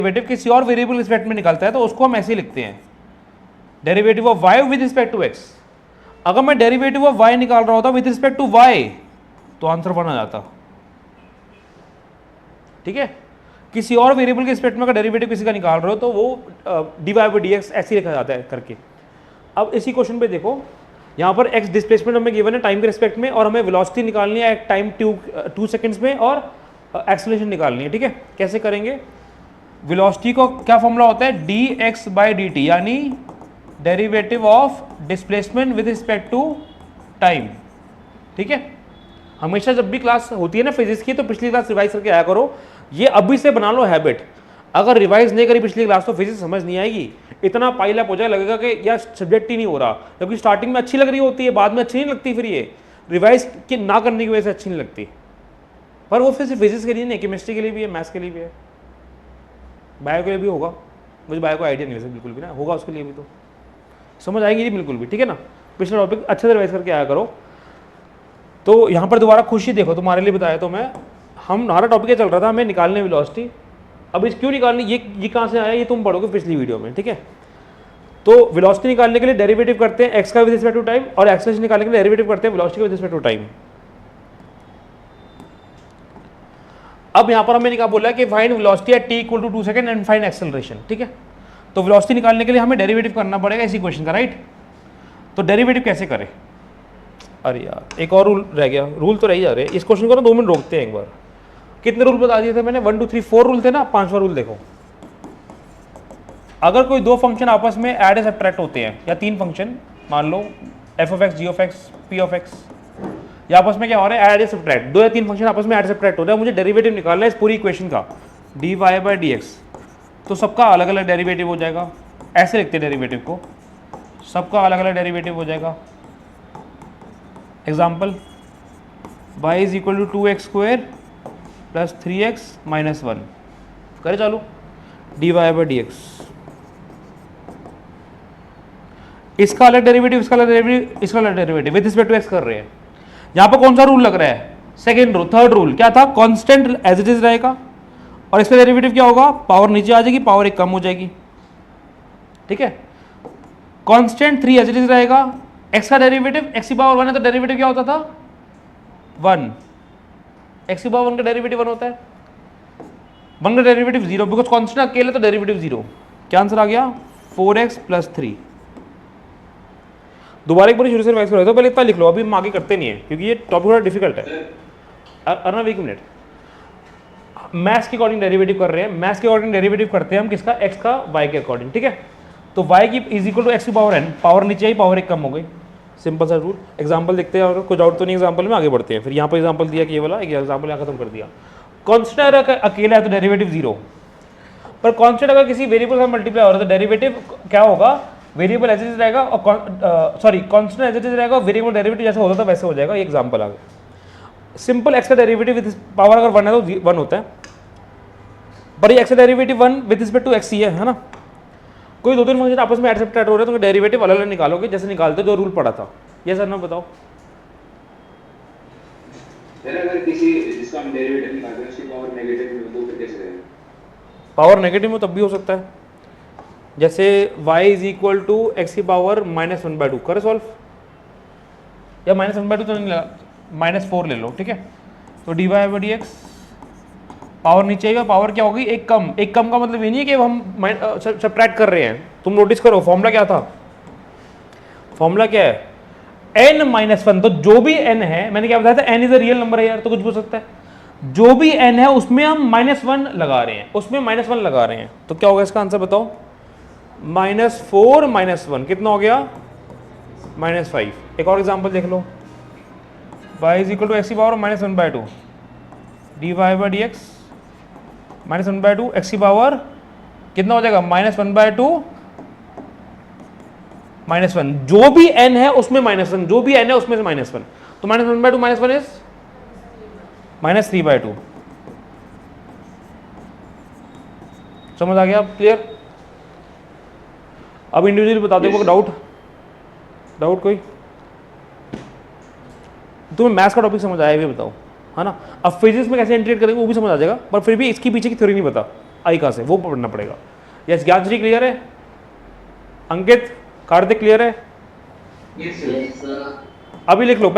Derivative किसी और variable respect में निकलता है तो उसको हम ऐसे लिखते हैं, derivative of y with respect to x। अगर मैं डेरिवेटिव ऑफ y निकाल रहा होता विद रिस्पेक्ट टू y तो आंसर 1 आ जाता। ठीक है, किसी और वेरिएबल के रिस्पेक्ट में अगर डेरिवेटिव किसी का निकाल रहे हो तो वो dy बाई dx ऐसे लिखा जाता है करके। अब इसी क्वेश्चन पे देखो, यहाँ पर x डिस्प्लेसमेंट हमें गिवन है टाइम के रिस्पेक्ट में, और हमें वेलोसिटी निकालनी है टाइम 2 सेकंड्स में, और एक्सेलरेशन निकालनी है। ठीक है, कैसे करेंगे? वेलोसिटी को क्या फॉर्मूला होता है, dx बाई dt, यानी derivative of displacement with respect to time. ठीक है, हमेशा जब भी क्लास होती है ना फिजिक्स की तो पिछली क्लास रिवाइज करके आया करो, ये अभी से बना लो हैबिट। अगर रिवाइज नहीं करी पिछली क्लास तो फिजिक्स समझ नहीं आएगी, इतना पाइल अप हो जाए, लगेगा कि यार सब्जेक्ट ही नहीं हो रहा, क्योंकि स्टार्टिंग में अच्छी लग रही होती है, बाद में अच्छी नहीं लगती, फिर ये रिवाइज की ना करने की वजह से अच्छी नहीं लगती। पर वो फिर सिर्फ फिजिक्स के लिए नहीं, केमिस्ट्री के लिए भी है, मैथ्स के लिए भी है, बायो के लिए भी होगा। मुझे बायो को आइडिया नहीं वैसे बिल्कुल भी ना, होगा उसके लिए भी, तो समझ आएगी नहीं बिल्कुल भी। ठीक है ना, पिछला टॉपिक अच्छे से रिवाइज करके आया करो। तो यहाँ पर दोबारा खुशी देखो, तुम्हारे लिए बताया तो मैं, हमारा टॉपिक क्या चल रहा था, हमें निकालने वेलोसिटी। अब इस क्यों निकालनी, ये कहाँ से आया, ये तुम पढ़ोगे पिछली वीडियो में। ठीक है, तो वेलोसिटी निकालने के लिए डेरिवेटिव करते हैं x का विद रिस्पेक्ट टू टाइम, और एक्सेलरेशन निकालने के लिए डेरिवेटिव करते हैं वेलोसिटी का विद रिस्पेक्ट टू टाइम। अब यहाँ पर हमें क्या बोला है कि find velocity at t equal to 2 second and find acceleration. ठीक है, तो वेलोसिटी निकालने के लिए हमें डेरिवेटिव करना पड़ेगा इसी क्वेश्चन का, राइट। तो डेरिवेटिव कैसे करें? अरे यार एक और रूल रह गया, रूल तो रह ही जा रहे हैं। इस क्वेश्चन को ना 2 मिनट रोकते हैं एक बार। कितने रूल बता दिए थे मैंने, 1 2 3 4 रूल थे ना, 5वां रूल देखो। अगर कोई 2 फंक्शन आपस में ऐड या सब्ट्रैक्ट होते हैं, या 3 फंक्शन मान लो f of x, g of x, p of x, या आपस में क्या हो रहा है, ऐड या सब्ट्रैक्ट, 2 या 3 फंक्शन आपस में ऐड सब्ट्रैक्ट हो रहा है, मुझे डेरिवेटिव निकालना है इस पूरी इक्वेशन का dy बाई dx। तो सबका अलग अलग डेरिवेटिव हो जाएगा, ऐसे लिखते हैं डेरिवेटिव को, सबका अलग अलग डेरिवेटिव हो जाएगा। Example, y is equal to 2x square plus 3x minus 1, करे चालू, dy बाई dx। इसका अलग डेरिवेटिव, इसका अलग डेरिवेटिव, इसका अलग derivative with respect to x कर रहे हैं। यहाँ पर कौन सा रूल लग रहा है, सेकेंड रूल। थर्ड रूल क्या था, कांस्टेंट एज इट इज रहेगा, और इसका डेरिवेटिव क्या होगा, पावर नीचे आ जाएगी, पावर 1 कम हो जाएगी। ठीक है, कांस्टेंट 3 एज इट इज रहेगा, x का डेरिवेटिव x की पावर 1 है तो डेरिवेटिव क्या होता था 1, x की पावर 1 का डेरिवेटिव 1 होता है, 1 का डेरिवेटिव 0, बिकॉज कांस्टेंट अकेले तो डेरिवेटिव 0। क्या आंसर आ गया, 4x प्लस 3। दोबारा एक बार शुरू से रिवाइज करो, तो पहले इतना लिख लो, अभी हम आगे करते नहीं है क्योंकि ये टॉपिक थोड़ा डिफिकल्ट है। अर्नव एक मिनट, मैथ्स के अकॉर्डिंग डेरिवेटिव कर रहे हैं, मैथ्स के अकॉर्डिंग डेरिवेटिव करते हैं हम किसका, x का y के अकॉर्डिंग। ठीक है, तो y की इज इक्वल टू x की पावर n, पावर नीचे आई, पावर 1 कम हो गई, सिंपल सा रूल। एग्जांपल देखते हैं, और कुछ डाउट तो नहीं एग्जांपल में, आगे बढ़ते हैं। फिर यहाँ पर एग्जांपल दिया कि ये वाला, एक एग्जांपल यहाँ खत्म कर दिया। कांस्टेंट अकेला है तो डेरिवेटिव 0, पर कांस्टेंट अगर किसी वेरिएबल का मल्टीप्लाई हो रहा है तो डेरिवेटिव क्या होगा, वेरिएबल एज इट इज रहेगा, और sorry constant as it is रहेगा, वेरिएबल डेरिवेटिव जैसे होता था वैसे हो जाएगा। ये एग्जांपल आ गया सिंपल। x का डेरिवेटिव विद पावर अगर 1 है तो 1 होता है, पर ये x का derivative 1 with respect to x ही है ना। कोई 2-3 फंक्शन आपस में ऐड सब्ट्रैक्ट हो रहे हैं तो डेरिवेटिव अलग अलग निकालोगे, जैसे निकालते जो रूल पड़ा था। ये सर ना बताओ, अगर किसी जिसका हम डेरिवेटिव निकालते हैं उसकी पावर नेगेटिव में तो फिर कैसे रहेगा? पावर नेगेटिव में तब भी हो सकता है, जैसे y is equal to x की पावर -1/2 करे सॉल्व, या -1/2 तो नहीं लगा, -4 ले लो। ठीक है, तो dy बाई dx, पावर नीचे आएगा, पावर क्या होगी, 1 कम। 1 कम का मतलब ये नहीं है कि हम सब्ट्रैक्ट कर रहे हैं, तुम नोटिस करो फॉर्मूला क्या था, फॉर्मूला क्या है, n-1। तो जो भी n है, मैंने क्या बताया था, n is a real number है यार, तो कुछ भी हो सकता है। जो भी n है उसमें हम -1 लगा रहे हैं, उसमें -1 लगा रहे हैं, तो क्या होगा इसका आंसर बताओ, -4 -1 कितना हो गया, -5। एक और एग्जांपल देख लो, y is equal to x की power -1/2, dy by dx -1/2, x की पावर कितना हो जाएगा, -1/2 -1। जो भी n है उसमें -1, जो भी n है उसमें से -1, तो -1/2 -1 इज -3/2। समझ आ गया, क्लियर। अब इंडिविजुअली बता दो, कोई डाउट कोई, तुम्हें मैथ्स का टॉपिक समझ आया भी बताओ, है ना। अब फिजिक्स में कैसे इंटीग्रेट करेंगे वो भी समझ आ जाएगा, पर फिर भी इसके पीछे की थ्योरी नहीं पता, आई का से, वो पढ़ना पड़ेगा। यस ज्ञानश्री क्लियर है? अंकित, कार्तिक क्लियर है? Yes sir. अभी लिख लो।